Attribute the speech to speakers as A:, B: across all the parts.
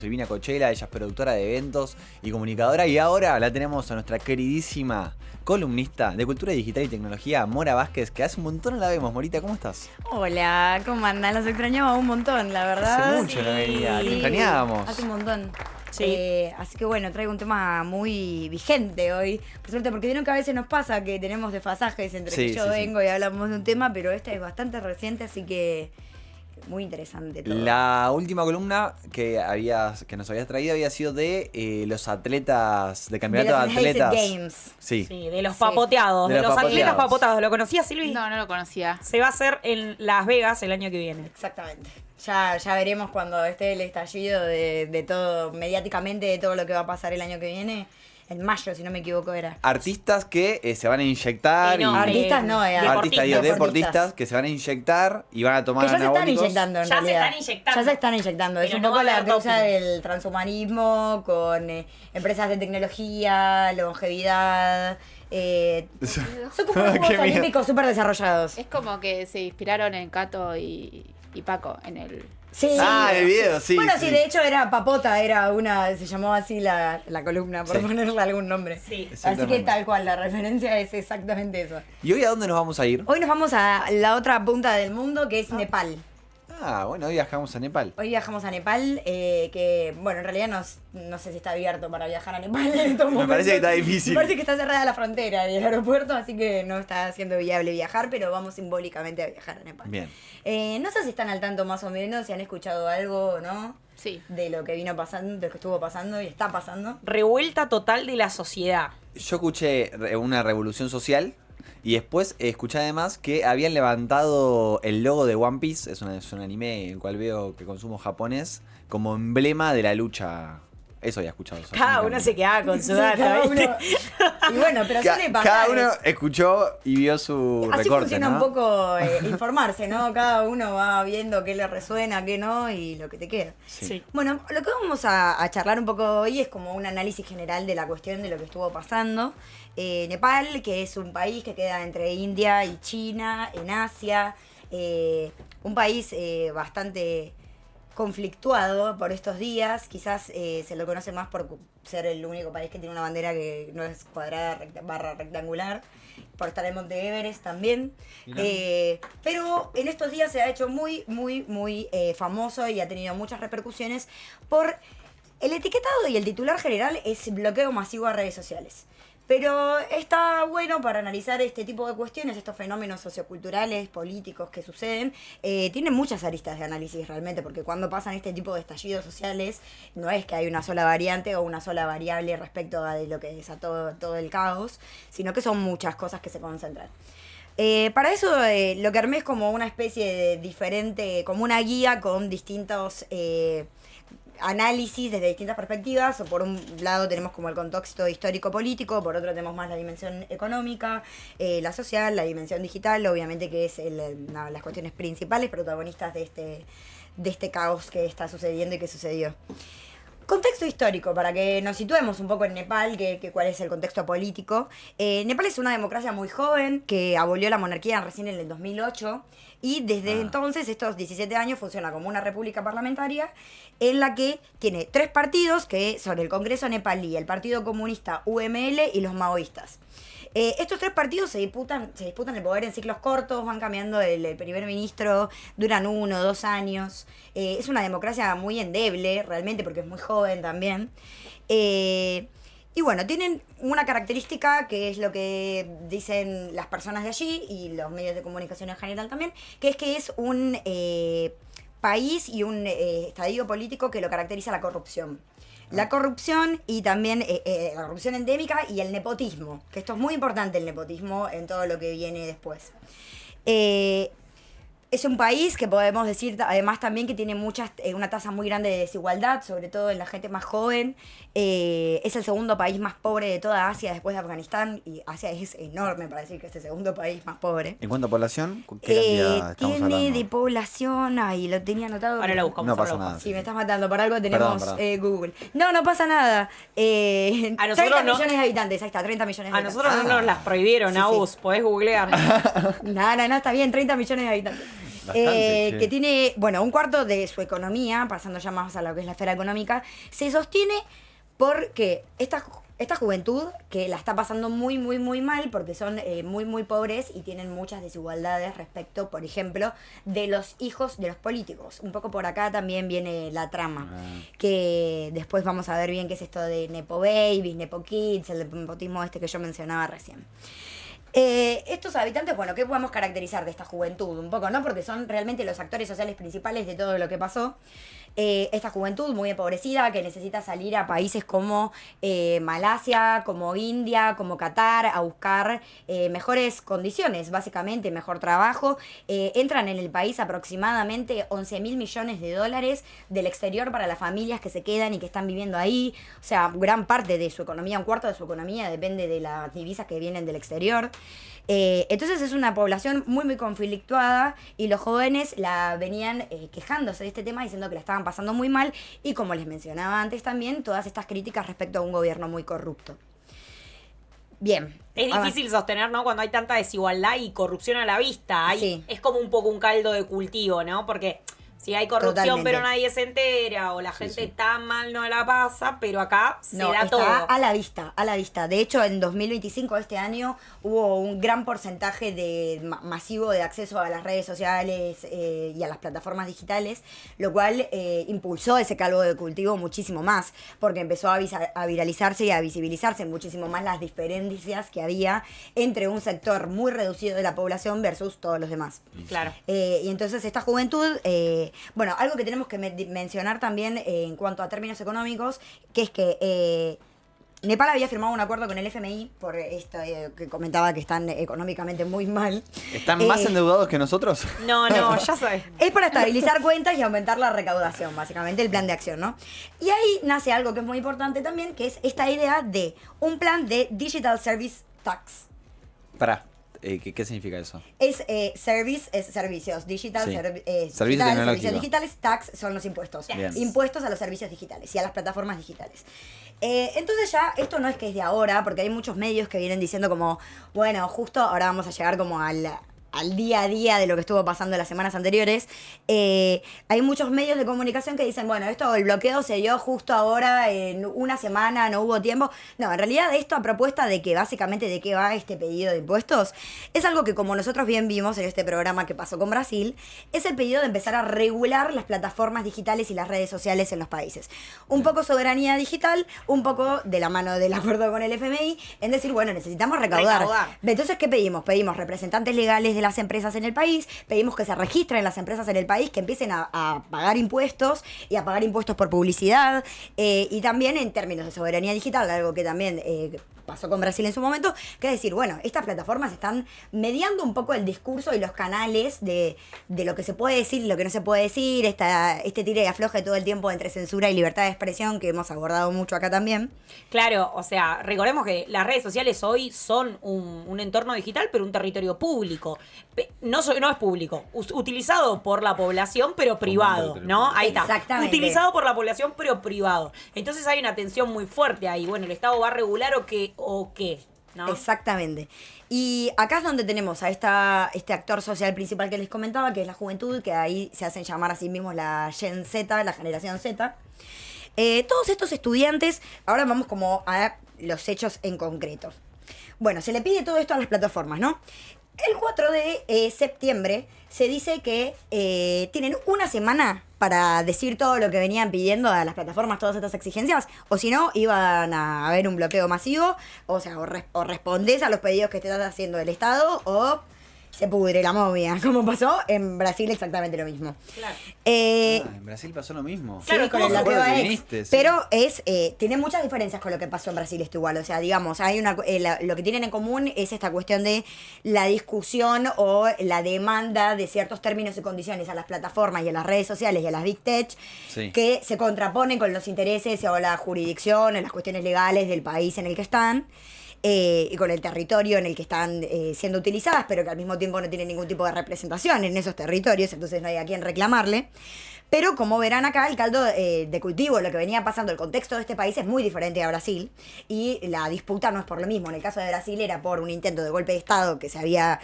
A: Silvina Cochela, ella es productora de eventos y comunicadora, y ahora la tenemos a nuestra queridísima columnista de cultura digital y tecnología, Mora Vázquez, que hace un montón no la vemos. Morita, ¿cómo estás?
B: Hola, ¿cómo andan? Los extrañaba un montón, la verdad.
A: Hace mucho no venía, te extrañábamos.
B: Hace un montón.
C: Sí.
B: Así que bueno, traigo un tema muy vigente hoy, por suerte, porque vieron que a veces nos pasa que tenemos desfasajes entre que yo vengo y hablamos de un tema, pero este es bastante reciente, así que muy interesante todo.
A: La última columna que nos habías traído había sido de los atletas, de campeonato de
B: los
A: atletas.
B: Games.
A: Sí.
C: Sí, de los papoteados,
A: De
C: de
A: los
C: los atletas
A: papoteados.
C: papoteados. ¿Lo conocías, Silvi?
D: No, no lo conocía.
C: Se va a hacer en Las Vegas el año que viene.
B: Exactamente. Ya veremos cuando esté el estallido de todo, mediáticamente, de todo lo que va a pasar el año que viene. En mayo, si no me equivoco, era.
A: Artistas que se van a inyectar.
C: No,
B: artistas no,
A: deportistas que se van a inyectar y van a tomar
B: que ya se están
A: anabólicos.
B: inyectando, en
C: Ya se
B: realidad.
C: están inyectando.
B: Ya se están inyectando. Es
C: Pero
B: un
C: no
B: poco
C: va a
B: la
C: haber
B: causa
C: doping.
B: del transhumanismo con empresas de tecnología, longevidad. Son como unos
A: Qué
B: Juegos
A: miedo.
B: Olímpicos súper desarrollados.
D: Es como que se inspiraron en Cato y Paco en el...
B: Sí.
A: Ah, el video, sí.
B: Bueno, sí, de hecho era Papota, se llamaba así la columna, por
A: Sí.
B: ponerle algún nombre.
C: Sí.
B: Así
A: Exactamente.
B: que tal cual, la referencia es exactamente eso.
A: ¿Y hoy a dónde nos vamos a ir?
B: Hoy nos vamos a la otra punta del mundo, que es Nepal.
A: Ah, bueno, hoy viajamos a Nepal.
B: Hoy viajamos a Nepal, que, bueno, en realidad no sé si está abierto para viajar a Nepal en estos momentos.
A: parece que está difícil.
B: Me parece que está cerrada la frontera y el aeropuerto, así que no está siendo viable viajar, pero vamos simbólicamente a viajar a Nepal.
A: Bien.
B: No sé si están al tanto más o menos, si han escuchado algo o no
D: Sí.
B: de lo que vino pasando, de lo que estuvo pasando y está pasando.
C: Revuelta total de la sociedad.
A: Yo escuché una revolución social y después escuché además que habían levantado el logo de One Piece, es un anime el cual veo que consumo japonés, como emblema de la lucha. Eso había escuchado.
C: Cada uno se quedaba con su
B: Sí,
C: data,
B: cada
C: ¿viste?
B: uno- Y bueno, pero suele pasar.
A: Cada uno
B: eso.
A: escuchó y vio su
B: Así
A: recorte,
B: funciona
A: ¿no?
B: un poco informarse, ¿no? Cada uno va viendo qué le resuena, qué no y lo que te queda.
A: Sí.
B: Bueno, lo que vamos a charlar un poco hoy es como un análisis general de la cuestión de lo que estuvo pasando. Nepal, que es un país que queda entre India y China, en Asia, un país bastante conflictuado por estos días, quizás se lo conoce más por ser el único país que tiene una bandera que no es cuadrada, barra rectangular, por estar en Monte Everest también. Pero en estos días se ha hecho muy famoso y ha tenido muchas repercusiones por el etiquetado y el titular general es bloqueo masivo a redes sociales. Pero está bueno para analizar este tipo de cuestiones, estos fenómenos socioculturales, políticos que suceden. Tienen muchas aristas de análisis realmente, porque cuando pasan este tipo de estallidos sociales, no es que hay una sola variante o una sola variable respecto a de lo que desató todo el caos, sino que son muchas cosas que se concentran. Para eso lo que armé es como una especie de diferente, como una guía con distintos análisis desde distintas perspectivas. O por un lado tenemos como el contexto histórico-político, por otro tenemos más la dimensión económica, la social, la dimensión digital, obviamente que es las cuestiones principales protagonistas de este caos que está sucediendo y que sucedió. Contexto histórico, para que nos situemos un poco en Nepal, cuál es el contexto político. Nepal es una democracia muy joven que abolió la monarquía recién en el 2008 y desde entonces, estos 17 años, funciona como una república parlamentaria en la que tiene 3 partidos que son el Congreso Nepalí, el Partido Comunista UML y los maoístas. Estos 3 partidos se disputan el poder en ciclos cortos, van cambiando el primer ministro, duran 1 o 2 años. Es una democracia muy endeble, realmente, porque es muy joven también. Y bueno, tienen una característica que es lo que dicen las personas de allí y los medios de comunicación en general también, que es un país y un estadio político que lo caracteriza la corrupción. La corrupción y también la corrupción endémica y el nepotismo, que esto es muy importante, el nepotismo en todo lo que viene después. Es un país que podemos decir además también que tiene una tasa muy grande de desigualdad, sobre todo en la gente más joven. Es el segundo país más pobre de toda Asia después de Afganistán, y Asia es enorme para decir que es el segundo país más pobre.
A: ¿En cuanto a población? ¿Qué cantidad estamos
B: Tiene
A: hablando?
B: de población, lo tenía anotado.
C: Ahora lo buscamos.
A: No
C: ahora
A: pasa
C: lo
A: nada.
C: buscamos.
B: Sí, me estás matando, por algo tenemos
A: Perdón.
B: Google. No pasa nada.
C: A nosotros
B: 30
C: no.
B: millones de habitantes, ahí está, 30 millones de
C: A
B: habitantes.
C: nosotros no nos las prohibieron,
B: Sí,
C: Agus.
B: sí.
C: Podés googlear.
B: No, está bien, 30 millones de habitantes.
A: Bastante, che.
B: que tiene, bueno, un cuarto de su economía, pasando ya más a lo que es la esfera económica, se sostiene porque esta juventud que la está pasando muy, muy, muy mal porque son muy, muy pobres y tienen muchas desigualdades respecto, por ejemplo, de los hijos de los políticos. Un poco por acá también viene la trama, que después vamos a ver bien qué es esto de Nepo Babies, Nepo Kids, el nepotismo este que yo mencionaba recién. Estos habitantes, bueno, ¿qué podemos caracterizar de esta juventud? Un poco, ¿no? Porque son realmente los actores sociales principales de todo lo que pasó. Esta juventud muy empobrecida que necesita salir a países como Malasia, como India, como Qatar, a buscar mejores condiciones, básicamente, mejor trabajo. Entran en el país aproximadamente 11.000 millones de dólares del exterior para las familias que se quedan y que están viviendo ahí. O sea, gran parte de su economía, un cuarto de su economía depende de las divisas que vienen del exterior. Entonces es una población muy muy conflictuada y los jóvenes la venían quejándose de este tema diciendo que la estaban pasando muy mal y como les mencionaba antes también todas estas críticas respecto a un gobierno muy corrupto. Bien.
C: Es difícil sostener, ¿no? Cuando hay tanta desigualdad y corrupción a la vista.
B: Sí.
C: Es como un poco un caldo de cultivo, ¿no? Porque si hay corrupción
B: Totalmente.
C: pero nadie se entera o la gente tan mal no la pasa, pero acá se
B: No,
C: da
B: está
C: todo.
B: a la vista, a la vista. De hecho, en 2025, este año, hubo un gran porcentaje de masivo de acceso a las redes sociales y a las plataformas digitales, lo cual impulsó ese caldo de cultivo muchísimo más, porque empezó a viralizarse y a visibilizarse muchísimo más las diferencias que había entre un sector muy reducido de la población versus todos los demás.
C: Claro.
B: Y entonces esta juventud, bueno, algo que tenemos que mencionar también en cuanto a términos económicos, que es que Nepal había firmado un acuerdo con el FMI por esto que comentaba que están económicamente muy mal.
A: ¿Están más endeudados que nosotros?
C: No, ya sabes.
B: Es para estabilizar cuentas y aumentar la recaudación, básicamente, el plan de acción, ¿no? Y ahí nace algo que es muy importante también, que es esta idea de un plan de Digital Service Tax.
A: Pará, ¿qué significa eso?
B: Es service, es servicios. Digital,
A: Sí.
B: servicios
A: Tecnológicos.
B: digitales, tax son los impuestos.
A: Bien.
B: Impuestos a los servicios digitales y a las plataformas digitales. Entonces ya, esto no es que es de ahora, porque hay muchos medios que vienen diciendo como, bueno, justo ahora vamos a llegar como al día a día de lo que estuvo pasando en las semanas anteriores. Hay muchos medios de comunicación que dicen, bueno, el bloqueo se dio justo ahora, en una semana, no hubo tiempo. No, en realidad esto a propuesta de que básicamente de qué va este pedido de impuestos, es algo que como nosotros bien vimos en este programa que pasó con Brasil, es el pedido de empezar a regular las plataformas digitales y las redes sociales en los países. Un poco soberanía digital, un poco de la mano del acuerdo con el FMI, en decir, bueno, necesitamos recaudar. Entonces, ¿qué pedimos? Pedimos representantes legales de las empresas en el país, pedimos que se registren las empresas en el país, que empiecen a pagar impuestos y a pagar impuestos por publicidad y también en términos de soberanía digital, algo que también pasó con Brasil en su momento, que es decir, bueno, estas plataformas están mediando un poco el discurso y los canales de lo que se puede decir y lo que no se puede decir, este tire y afloje todo el tiempo entre censura y libertad de expresión que hemos abordado mucho acá también.
C: Claro, o sea, recordemos que las redes sociales hoy son un entorno digital, pero un territorio público. No es público, utilizado por la población, pero privado, ¿no? Ahí está.
B: Exactamente.
C: Utilizado por la población, pero privado. Entonces hay una tensión muy fuerte ahí. Bueno, ¿el Estado va a regular o qué? ¿No?
B: Exactamente. Y acá es donde tenemos a este actor social principal que les comentaba, que es la juventud, que ahí se hacen llamar a sí mismos la Gen Z, la generación Z. Todos estos estudiantes, ahora vamos como a los hechos en concreto. Bueno, se le pide todo esto a las plataformas, ¿no? El 4 de septiembre se dice que tienen una semana para decir todo lo que venían pidiendo a las plataformas, todas estas exigencias, o si no, iban a haber un bloqueo masivo, o sea, o respondés a los pedidos que te está haciendo el Estado, o se pudre la momia, como pasó en Brasil exactamente lo mismo.
C: Claro.
A: En Brasil pasó lo mismo.
B: Sí,
C: Claro,
B: con
C: ¿cómo
B: el
C: se
B: bloqueo
A: acuerda que
B: ex.
A: viniste? Sí.
B: Pero tiene muchas diferencias con lo que pasó en Brasil esto igual. O sea, digamos, hay lo que tienen en común es esta cuestión de la discusión o la demanda de ciertos términos y condiciones a las plataformas y a las redes sociales y a las big tech
A: Sí.
B: que se contraponen con los intereses o la jurisdicción o las cuestiones legales del país en el que están. Y con el territorio en el que están siendo utilizadas, pero que al mismo tiempo no tienen ningún tipo de representación en esos territorios, entonces no hay a quién reclamarle. Pero como verán acá, el caldo de cultivo, lo que venía pasando, el contexto de este país es muy diferente a Brasil y la disputa no es por lo mismo. En el caso de Brasil era por un intento de golpe de Estado que se había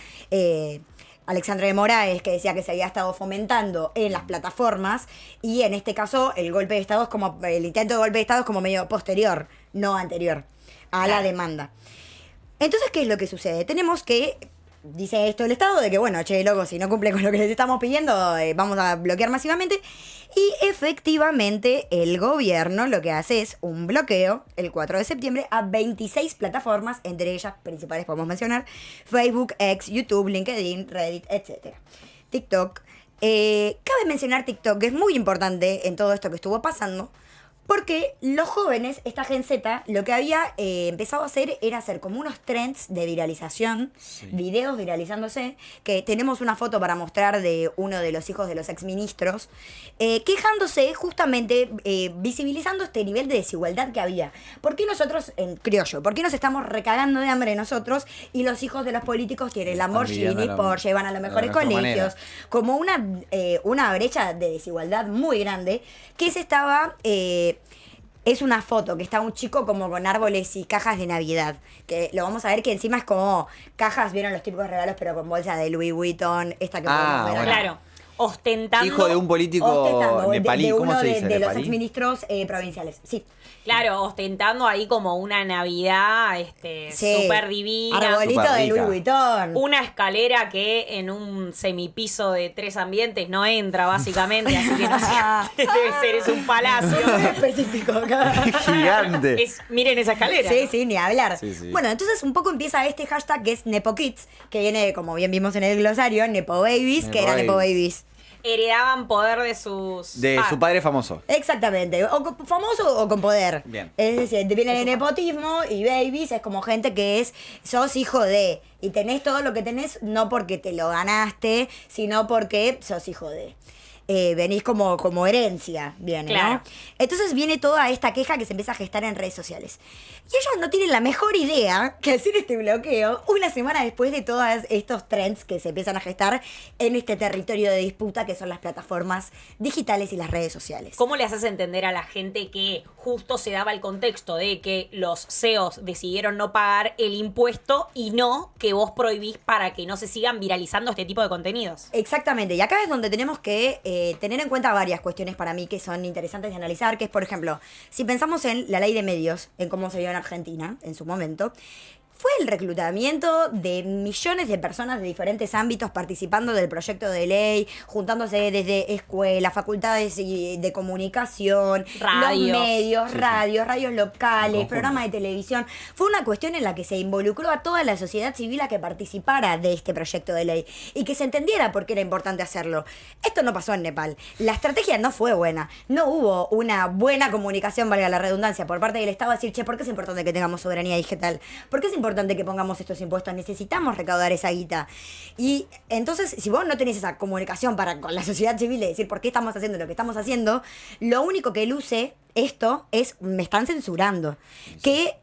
B: Alexandre de Moraes, que decía que se había estado fomentando en las plataformas, y en este caso el golpe de Estado es como, el intento de golpe de Estado es como medio posterior, no anterior a la demanda. Entonces, ¿qué es lo que sucede? Tenemos que, dice esto el Estado, de que bueno, che, loco, si no cumple con lo que les estamos pidiendo, vamos a bloquear masivamente. Y efectivamente el gobierno lo que hace es un bloqueo el 4 de septiembre a 26 plataformas, entre ellas principales podemos mencionar Facebook, X, YouTube, LinkedIn, Reddit, etc. TikTok. Cabe mencionar TikTok, que es muy importante en todo esto que estuvo pasando, porque los jóvenes, esta Gen Z, lo que había empezado a hacer era hacer como unos trends de viralización, videos viralizándose, que tenemos una foto para mostrar de uno de los hijos de los exministros, quejándose justamente, visibilizando este nivel de desigualdad que había. ¿Por qué nosotros, en criollo, por qué nos estamos recagando de hambre nosotros y los hijos de los políticos tienen Lamborghini, Porsche, van a los mejores colegios? Como una brecha de desigualdad muy grande que se estaba... es una foto que está un chico como con árboles y cajas de Navidad. Que lo vamos a ver que encima es como cajas, vieron los típicos regalos, pero con bolsa de Louis Vuitton, esta que podemos ver acá.
C: Claro, ostentando.
A: Hijo de un político nepalí,
B: de
A: ¿cómo
B: uno
A: se dice?
B: de los
A: ¿Nepalí?
B: exministros provinciales. Sí.
C: Claro, ostentando ahí como una Navidad
B: Sí.
C: súper divina.
B: Arbolito
A: Súper
B: de
A: rica.
B: Louis Vuitton.
C: Una escalera que en un semipiso de 3 ambientes no entra, básicamente, así que no sé, debe ser, es un palacio.
B: Muy específico acá.
A: Gigante.
C: Miren esa escalera.
B: Sí, sí, ni hablar.
A: Sí, sí.
B: Bueno, entonces un poco empieza este hashtag que es Nepo Kids, que viene, como bien vimos en el glosario, Nepo Babies, que era Nepo Babies.
C: Heredaban poder de sus...
A: De su padre famoso.
B: Exactamente, famoso o con poder.
A: Bien.
B: Es decir, viene el nepotismo y babies es como gente que sos hijo de, y tenés todo lo que tenés no porque te lo ganaste, sino porque sos hijo de. Venís como herencia, viene,
C: Claro.
B: ¿no? Entonces viene toda esta queja que se empieza a gestar en redes sociales. Y ellos no tienen la mejor idea que hacer este bloqueo una semana después de todos estos trends que se empiezan a gestar en este territorio de disputa que son las plataformas digitales y las redes sociales.
C: ¿Cómo le haces entender a la gente que justo se daba el contexto de que los CEOs decidieron no pagar el impuesto y no que vos prohibís para que no se sigan viralizando este tipo de contenidos?
B: Exactamente, y acá es donde tenemos que tener en cuenta varias cuestiones para mí que son interesantes de analizar, que es, por ejemplo, si pensamos en la ley de medios, en cómo se dio en Argentina en su momento, fue el reclutamiento de millones de personas de diferentes ámbitos participando del proyecto de ley, juntándose desde escuelas, facultades de comunicación,
C: Radios.
B: los medios,
A: Sí,
B: radios locales,
A: Conjunto.
B: programas de televisión. Fue una cuestión en la que se involucró a toda la sociedad civil a que participara de este proyecto de ley y que se entendiera por qué era importante hacerlo. Esto no pasó en Nepal. La estrategia no fue buena. No hubo una buena comunicación, valga la redundancia, por parte del Estado a decir, che, ¿por qué es importante que tengamos soberanía digital? ¿Por qué es importante que pongamos estos impuestos? Necesitamos recaudar esa guita. Y entonces, si vos no tenés esa comunicación con la sociedad civil de decir por qué estamos haciendo lo que estamos haciendo, lo único que luce esto es, me están censurando. Que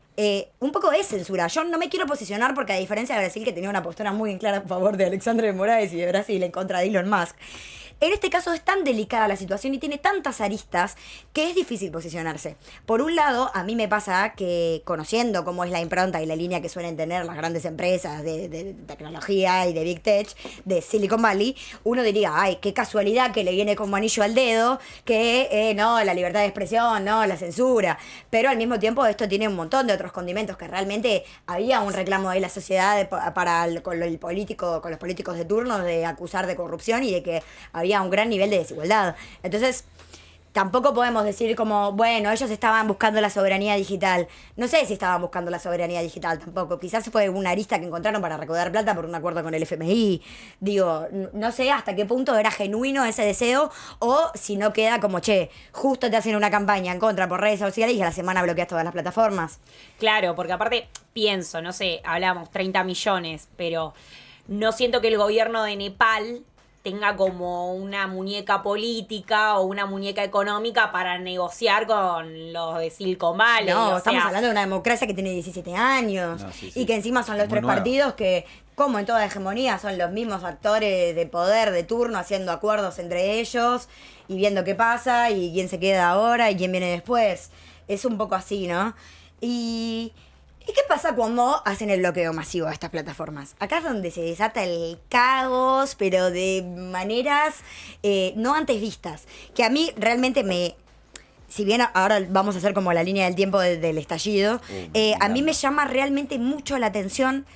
B: un poco es censura. Yo no me quiero posicionar porque, a diferencia de Brasil, que tenía una postura muy en clara a favor de Alexandre de Moraes, y de Brasil en contra de Elon Musk, en este caso es tan delicada la situación y tiene tantas aristas que es difícil posicionarse. Por un lado, a mí me pasa que, conociendo cómo es la impronta y la línea que suelen tener las grandes empresas de tecnología y de Big Tech de Silicon Valley, uno diría, ay, qué casualidad que le viene como anillo al dedo, que no, la libertad de expresión, no, la censura. Pero al mismo tiempo esto tiene un montón de otros condimentos, que realmente había un reclamo de la sociedad con los políticos de turno de acusar de corrupción y de que había un gran nivel de desigualdad. Entonces, tampoco podemos decir como, bueno, ellos estaban buscando la soberanía digital. No sé si estaban buscando la soberanía digital tampoco. Quizás fue una arista que encontraron para recaudar plata por un acuerdo con el FMI. Digo, no sé hasta qué punto era genuino ese deseo o si no queda como, che, justo te hacen una campaña en contra por redes sociales y a la semana bloqueas todas las plataformas.
C: Claro, porque aparte pienso, no sé, hablamos 30 millones, pero no siento que el gobierno de Nepal tenga como una muñeca política o una muñeca económica para negociar con los de Silicon Valley.
B: No,
C: o
B: estamos
C: sea,
B: hablando de una democracia que tiene 17 años
A: No, sí, sí.
B: y que encima son los
A: Muy
B: tres
A: nueva.
B: partidos que, como en toda hegemonía, son los mismos actores de poder de turno haciendo acuerdos entre ellos y viendo qué pasa y quién se queda ahora y quién viene después. Es un poco así, ¿no? Y ¿Y qué pasa cuando hacen el bloqueo masivo de estas plataformas? Acá es donde se desata el caos, pero de maneras no antes vistas. Que a mí realmente si bien ahora vamos a hacer como la línea del tiempo del estallido, a mí me llama realmente mucho la atención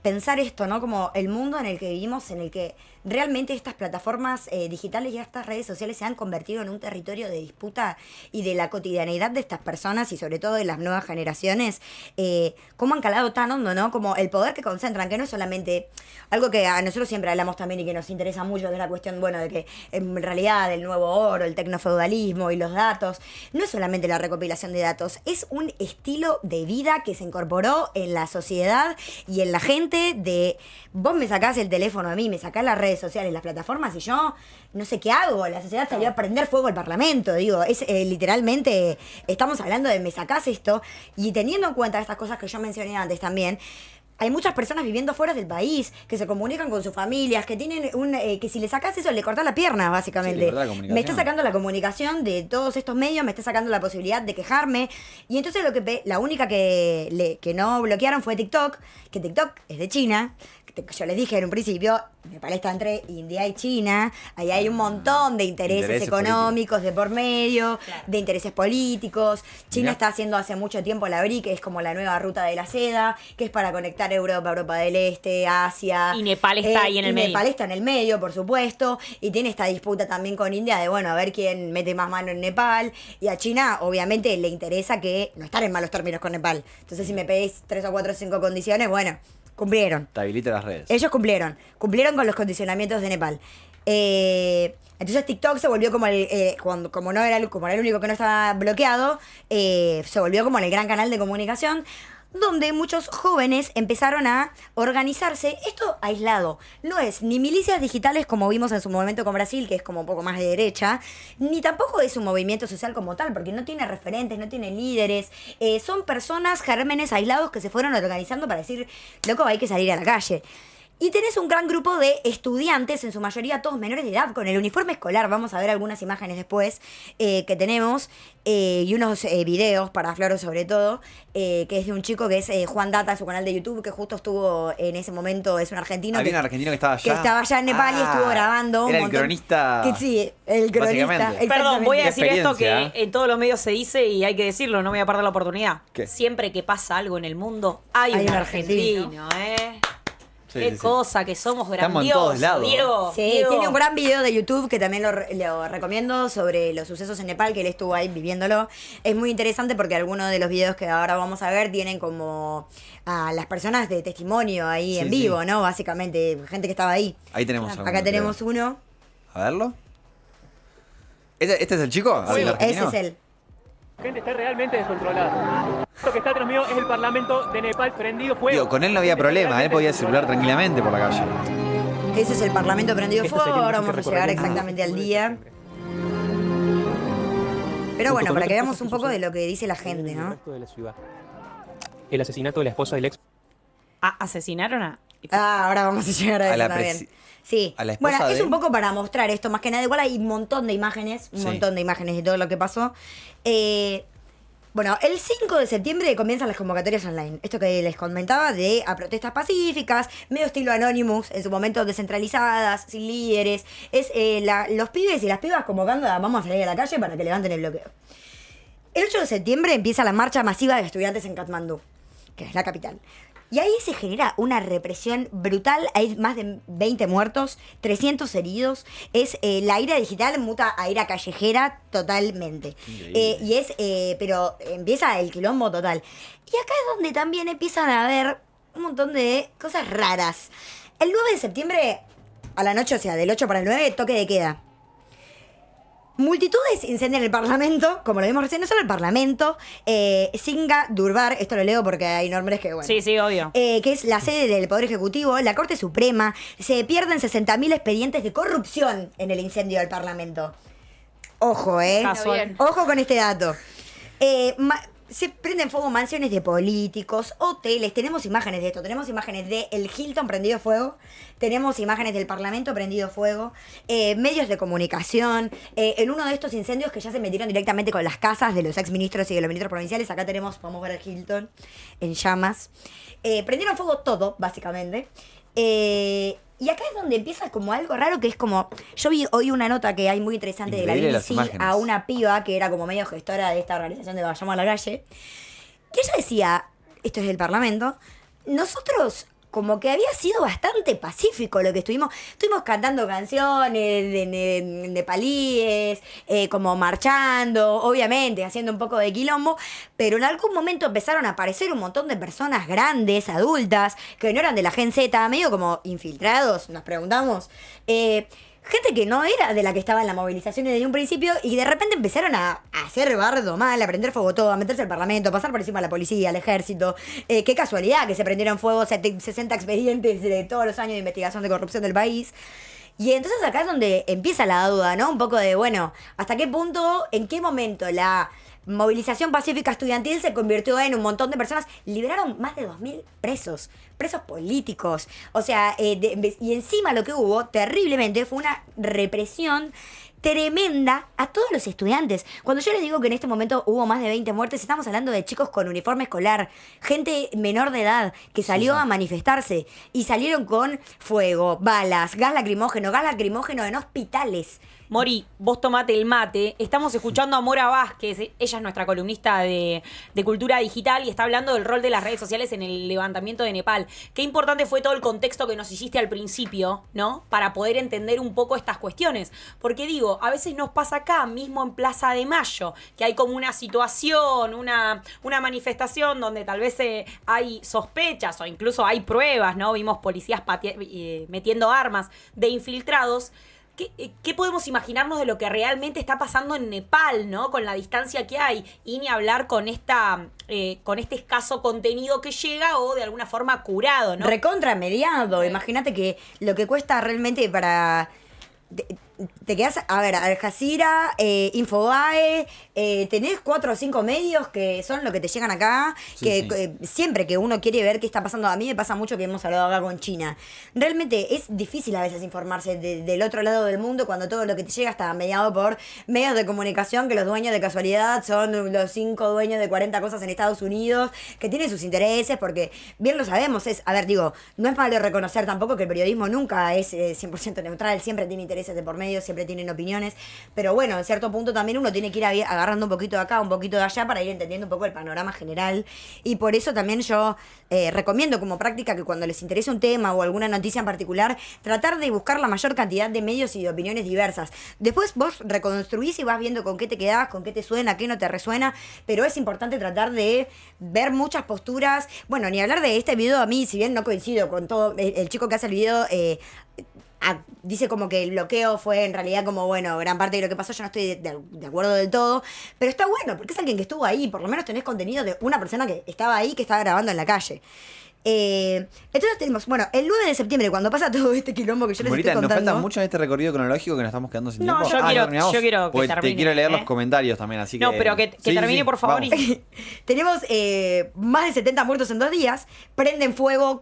B: pensar esto, ¿no? Como el mundo en el que vivimos, en el que realmente estas plataformas digitales y estas redes sociales se han convertido en un territorio de disputa y de la cotidianeidad de estas personas y sobre todo de las nuevas generaciones, cómo han calado tan hondo, ¿no? Como el poder que concentran, que no es solamente algo que a nosotros siempre hablamos también y que nos interesa mucho, que es la cuestión, bueno, de que en realidad el nuevo oro, el tecnofeudalismo y los datos, no es solamente la recopilación de datos, es un estilo de vida que se incorporó en la sociedad y en la gente de vos me sacás el teléfono a mí, me sacás las redes sociales, las plataformas y yo no sé qué hago. La sociedad salió a prender fuego al Parlamento, digo, es literalmente, estamos hablando de me sacás esto y teniendo en cuenta estas cosas que yo mencioné antes también. Hay muchas personas viviendo fuera del país, que se comunican con sus familias, que tienen que si le sacas eso, le cortás la pierna, básicamente.
A: Sí,
B: me está sacando la comunicación de todos estos medios, me está sacando la posibilidad de quejarme. Y entonces la única que no bloquearon fue TikTok, que TikTok es de China. Yo les dije en un principio, Nepal está entre India y China, ahí hay un montón de intereses económicos de por medio,
C: claro,
B: de intereses políticos. China
A: Mirá.
B: está haciendo hace mucho tiempo la BRIC, que es como la nueva ruta de la seda, que es para conectar Europa, Europa del Este, Asia.
C: Y Nepal está ahí en el medio.
B: Nepal está en el medio, por supuesto, y tiene esta disputa también con India de, bueno, a ver quién mete más mano en Nepal. Y a China, obviamente, le interesa que no estar en malos términos con Nepal. Entonces, si me pedís 3 o 4 o 5 condiciones, bueno, cumplieron.
A: Te habilita las redes.
B: Ellos cumplieron con los condicionamientos de Nepal. Entonces TikTok se volvió como como era el único que no estaba bloqueado, se volvió como el gran canal de comunicación donde muchos jóvenes empezaron a organizarse, esto aislado, no es ni milicias digitales como vimos en su momento con Brasil, que es como un poco más de derecha, ni tampoco es un movimiento social como tal, porque no tiene referentes, no tiene líderes, son personas, gérmenes aislados que se fueron organizando para decir, loco, hay que salir a la calle. Y tenés un gran grupo de estudiantes, en su mayoría todos menores de edad, con el uniforme escolar. Vamos a ver algunas imágenes después que tenemos y unos videos para Floro sobre todo, que es de un chico que es Juan Data, su canal de YouTube, que justo estuvo en ese momento, es un argentino.
A: Había un argentino que estaba allá.
B: Que estaba allá en Nepal y estuvo grabando un
A: Era el
B: montón.
A: cronista.
B: Que sí, el cronista.
A: Básicamente.
C: Perdón, voy a
A: Qué
C: decir esto que
A: experiencia.
C: en todos los medios se dice y hay que decirlo, no me voy a perder la oportunidad.
A: ¿Qué?
C: Siempre que pasa algo en el mundo, hay
B: Hay
C: un
B: un
C: argentino, ¿eh?
A: Sí,
C: Qué
A: sí, sí.
C: cosa que somos
A: Estamos en todos
C: grandiosos,
A: lados.
C: Diego.
B: Sí,
C: Diego.
B: tiene un gran video de YouTube que también lo recomiendo sobre los sucesos en Nepal, que él estuvo ahí viviéndolo. Es muy interesante porque algunos de los videos que ahora vamos a ver tienen como a las personas de testimonio ahí
A: Sí,
B: en
A: sí.
B: vivo, ¿no? Básicamente, gente que estaba ahí.
A: Ahí tenemos
B: Acá
A: alguno,
B: tenemos
A: creo.
B: uno.
A: A verlo. ¿Este es el chico?
B: Sí,
A: ¿El
B: ese
A: argentino?
B: es él.
E: La gente está realmente descontrolada. Lo que está atrás mío es el Parlamento de Nepal prendido fuego.
A: Digo, con él no había problema, él podía circular tranquilamente por la calle.
B: Ese es el Parlamento prendido
E: Esto
B: fuego.
E: sería
B: Ahora
E: un
B: vamos a
E: recorrido.
B: llegar exactamente al día. Pero bueno, para que veamos un poco de lo que dice la gente, ¿no?
E: El asesinato de la esposa del ex.
C: ¿Asesinaron a...?
B: Ahora vamos a llegar a
A: A
B: eso
A: la
B: también. Sí,
A: a la esposa
B: bueno, es
A: de-
B: un poco para mostrar esto, más que nada. Igual hay un montón de imágenes, un
A: Sí.
B: montón de imágenes de todo lo que pasó. Bueno, el 5 de septiembre comienzan las convocatorias online. Esto que les comentaba a protestas pacíficas, medio estilo Anonymous, en su momento descentralizadas, sin líderes. Es los pibes y las pibas convocando a vamos a salir a la calle para que levanten el bloqueo. El 8 de septiembre empieza la marcha masiva de estudiantes en Katmandú, que es la capital. Y ahí se genera una represión brutal. Hay más de 20 muertos, 300 heridos. La ira digital muta a ira callejera totalmente. Pero empieza el quilombo total. Y acá es donde también empiezan a haber un montón de cosas raras. El 9 de septiembre, a la noche, o sea, del 8 para el 9, toque de queda. Multitudes incendian el Parlamento, como lo vimos recién, no solo el Parlamento, Singa Durbar, esto lo leo porque hay nombres que, bueno.
C: Sí, sí, obvio.
B: Que es la sede del Poder Ejecutivo, la Corte Suprema, se pierden 60.000 expedientes de corrupción en el incendio del Parlamento. Ojo,
C: Casual.
B: Ojo con este dato. se prenden fuego mansiones de políticos, hoteles, tenemos imágenes de esto, tenemos imágenes de el Hilton prendido fuego, tenemos imágenes del Parlamento prendido fuego, medios de comunicación, en uno de estos incendios que ya se metieron directamente con las casas de los exministros y de los ministros provinciales, acá tenemos, vamos a ver el Hilton en llamas, prendieron fuego todo, básicamente, y acá es donde empieza como algo raro que es como... Yo vi hoy una nota que hay muy interesante
A: Increíble
B: de la
A: las
B: BBC
A: imágenes.
B: a una piba que era como medio gestora de esta organización de Vayamos a la Calle, que ella decía, esto es el Parlamento, nosotros como que había sido bastante pacífico lo que estuvimos cantando canciones de nepalíes, como marchando, obviamente, haciendo un poco de quilombo, pero en algún momento empezaron a aparecer un montón de personas grandes, adultas, que no eran de la Gen Z, medio como infiltrados, nos preguntamos, gente que no era de la que estaba en la movilización desde un principio y de repente empezaron a hacer bardo mal, a prender fuego todo, a meterse al Parlamento, a pasar por encima de la policía, al ejército. Qué casualidad que se prendieron fuego 60 expedientes de todos los años de investigación de corrupción del país. Y entonces acá es donde empieza la duda, ¿no? Un poco de, bueno, ¿hasta qué punto, en qué momento la movilización pacífica estudiantil se convirtió en un montón de personas? Liberaron más de 2.000 presos políticos. O sea, y encima lo que hubo, terriblemente, fue una represión tremenda a todos los estudiantes. Cuando yo les digo que en este momento hubo más de 20 muertes, estamos hablando de chicos con uniforme escolar, gente menor de edad que salió a manifestarse y salieron con fuego, balas, gas lacrimógeno en hospitales.
C: Mori, vos tomate el mate. Estamos escuchando a Mora Vázquez. Ella es nuestra columnista de cultura digital y está hablando del rol de las redes sociales en el levantamiento de Nepal. Qué importante fue todo el contexto que nos hiciste al principio, ¿no? Para poder entender un poco estas cuestiones. Porque digo, a veces nos pasa acá, mismo en Plaza de Mayo, que hay como una situación, una manifestación donde tal vez hay sospechas o incluso hay pruebas, ¿no? Vimos policías metiendo armas de infiltrados. ¿Qué podemos imaginarnos de lo que realmente está pasando en Nepal, ¿no? Con la distancia que hay y ni hablar con este escaso contenido que llega o de alguna forma curado, ¿no?
B: Recontra mediado. Imagínate que lo que cuesta realmente para... Te quedas, a ver, Al Jazeera, Infobae, tenés 4 o 5 medios que son lo que te llegan acá, que siempre que uno quiere ver qué está pasando, a mí me pasa mucho que hemos hablado acá con China. Realmente es difícil a veces informarse del otro lado del mundo cuando todo lo que te llega está mediado por medios de comunicación que los dueños de casualidad son los 5 dueños de 40 cosas en Estados Unidos, que tienen sus intereses, porque bien lo sabemos, no es malo reconocer tampoco que el periodismo nunca es 100% neutral, siempre tiene intereses de por medio, siempre tienen opiniones, pero bueno, en cierto punto también uno tiene que ir agarrando un poquito de acá, un poquito de allá para ir entendiendo un poco el panorama general, y por eso también yo recomiendo como práctica que cuando les interese un tema o alguna noticia en particular, tratar de buscar la mayor cantidad de medios y de opiniones diversas. Después vos reconstruís y vas viendo con qué te quedás, con qué te suena, qué no te resuena, pero es importante tratar de ver muchas posturas. Bueno, ni hablar de este video, a mí, si bien no coincido con todo, el chico que hace el video dice como que el bloqueo fue en realidad como, bueno, gran parte de lo que pasó, yo no estoy de acuerdo del todo, pero está bueno, porque es alguien que estuvo ahí, por lo menos tenés contenido de una persona que estaba ahí, que estaba grabando en la calle. Entonces tenemos, bueno, el 9 de septiembre, cuando pasa todo este quilombo que yo les
A: Morita,
B: estoy
A: nos
B: contando.
A: falta mucho en este recorrido cronológico que nos estamos quedando sin
C: No,
A: tiempo.
C: yo quiero que
A: Pues
C: termine,
A: te quiero leer
C: ¿eh?
A: los comentarios también, así que...
C: No, pero que termine, por favor.
A: vamos.
B: Tenemos más de 70 muertos en 2 días. Prenden fuego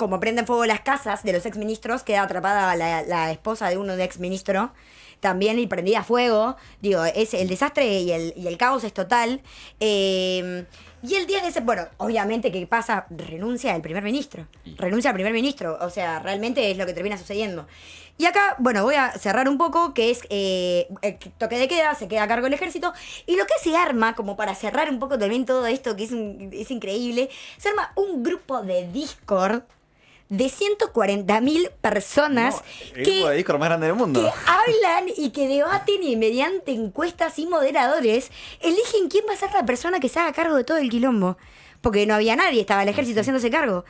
B: las casas de los exministros. Queda atrapada la esposa de uno de exministro también y prendida a fuego. Digo, es el desastre y el caos es total. Y el día de ese, bueno, obviamente que pasa, renuncia al primer ministro. O sea, realmente es lo que termina sucediendo. Y acá, bueno, voy a cerrar un poco, que es el toque de queda, se queda a cargo el ejército. Y lo que se arma, como para cerrar un poco también todo esto, que es increíble, se arma un grupo de Discord de 140.000 personas
A: El grupo de Discord más grande del mundo.
B: que hablan y que debaten y mediante encuestas y moderadores eligen quién va a ser la persona que se haga cargo de todo el quilombo. Porque no había nadie, estaba el ejército haciéndose cargo.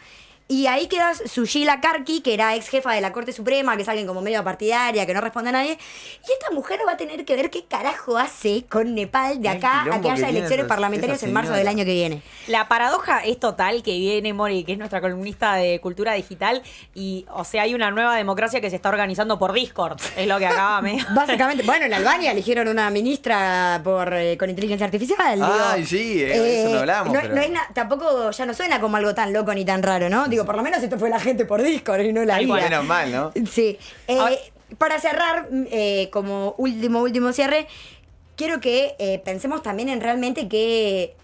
B: Y ahí queda Sushila Karki, que era ex jefa de la Corte Suprema, que es alguien como medio partidaria, que no responde a nadie. Y esta mujer va a tener que ver qué carajo hace con Nepal de acá a que haya elecciones parlamentarias en marzo del año que viene.
C: La paradoja es total que viene Mori, que es nuestra columnista de cultura digital, y, o sea, hay una nueva democracia que se está organizando por Discord, es lo que acaba medio.
B: Básicamente, bueno, en Albania eligieron una ministra con inteligencia artificial.
A: Ay, sí, eso no hablamos.
B: No,
A: pero...
B: tampoco ya no suena como algo tan loco ni tan raro, ¿no? Digo, por lo menos esto fue la gente por Discord y no la vida.
A: Menos mal, ¿no?
B: Sí. Para cerrar, como último cierre, quiero que pensemos también en realmente qué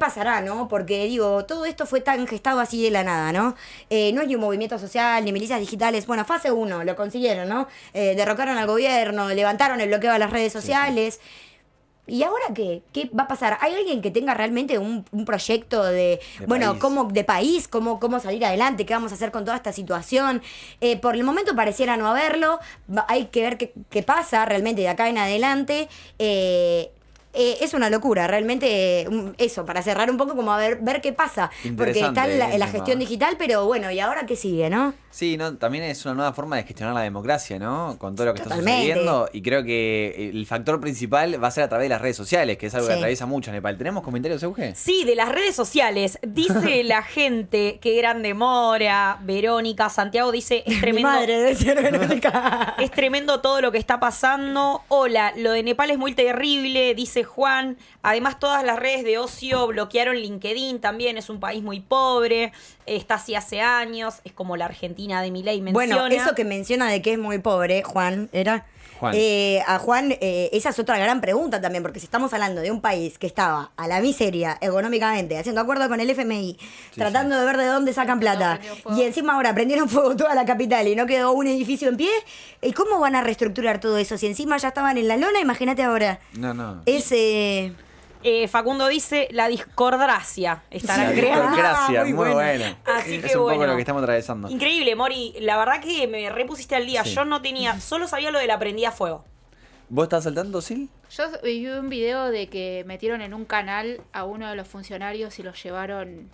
B: pasará, ¿no? Porque, digo, todo esto fue tan gestado así de la nada, ¿no? No hay un movimiento social, ni milicias digitales. Bueno, fase 1, lo consiguieron, ¿no? Derrocaron al gobierno, levantaron el bloqueo a las redes sociales. Sí. ¿Y ahora qué? ¿Qué va a pasar? ¿Hay alguien que tenga realmente un proyecto de bueno, país. Cómo salir adelante? ¿Qué vamos a hacer con toda esta situación? Por el momento pareciera no haberlo. Hay que ver qué pasa realmente de acá en adelante. Es una locura, realmente eso, para cerrar un poco, como a ver qué pasa. Porque está en la gestión digital, pero bueno, ¿y ahora qué sigue, no?
A: Sí, no, también es una nueva forma de gestionar la democracia, ¿no? Con todo lo que
B: Totalmente.
A: está sucediendo. Y creo que el factor principal va a ser a través de las redes sociales, que es algo que atraviesa mucho a Nepal. ¿Tenemos comentarios, Euge?
C: Sí, de las redes sociales. Dice la gente que grande Mora, Verónica, Santiago dice, es tremendo.
B: Mi madre debe ser Verónica.
C: Es tremendo todo lo que está pasando. Hola, lo de Nepal es muy terrible, dice Juan. Además, todas las redes de ocio bloquearon LinkedIn también. Es un país muy pobre. Está así hace años. Es como la Argentina de Milei menciona.
B: Bueno, eso que menciona de que es muy pobre, Juan, era...
A: Juan.
B: A Juan, esa es otra gran pregunta también, porque si estamos hablando de un país que estaba a la miseria económicamente, haciendo acuerdo con el FMI, tratando de ver de dónde sacan plata, y encima ahora prendieron fuego toda la capital y no quedó un edificio en pie, ¿y cómo van a reestructurar todo eso? Si encima ya estaban en la lona, imagínate ahora.
A: No.
C: Facundo dice, la discordacia estarán
A: La
C: creando.
A: discordacia,
B: muy
A: muy
B: buena.
A: bueno.
C: Así
A: Es
C: que
A: un
C: bueno.
A: poco lo que estamos atravesando.
C: Increíble, Mori. La verdad que me repusiste al día.
A: Sí.
C: Yo no tenía, solo sabía lo de la prendida a fuego.
A: ¿Vos estás saltando, Sil?
D: Yo vi un video de que metieron en un canal a uno de los funcionarios y los llevaron,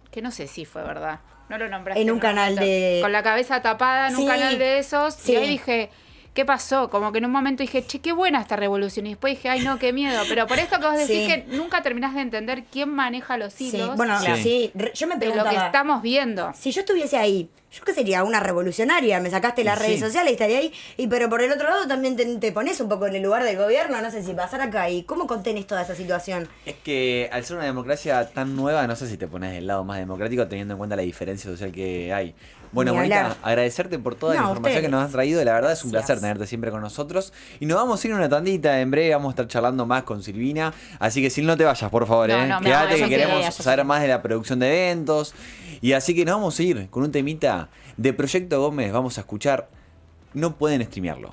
D: que no sé si fue verdad, no lo nombraste.
B: En un canal
D: momento.
B: de...
D: Con la cabeza tapada en un canal de esos.
B: Sí.
D: Y ahí dije, ¿qué pasó? Como que en un momento dije, che, qué buena esta revolución. Y después dije, ay no, qué miedo. Pero por esto que vos decís que nunca terminás de entender quién maneja los hilos
B: Bueno, yo me
D: de
B: preguntaba...
D: lo que estamos viendo.
B: Si yo estuviese ahí, ¿yo qué sería? Una revolucionaria. Me sacaste las redes sociales y estaría ahí. Pero por el otro lado también te pones un poco en el lugar del gobierno. No sé si pasar acá. ¿Y cómo contenés toda esa situación?
A: Es que al ser una democracia tan nueva, no sé si te pones del lado más democrático teniendo en cuenta la diferencia social que hay. Bueno,
B: Ni
A: Mónica,
B: hablar.
A: agradecerte por toda la información
B: ustedes.
A: que nos has traído. La verdad es un
B: Gracias.
A: placer tenerte siempre con nosotros. Y nos vamos a ir una tandita. En breve vamos a estar charlando más con Silvina. Así que, Sil, no te vayas, por favor.
D: No,
A: Quédate,
D: yo
A: que
D: sí,
A: queremos
C: yo
A: saber
C: sí.
A: más de la producción de eventos. Y así que nos vamos a ir con un temita de Proyecto Gómez. Vamos a escuchar No pueden streamearlo.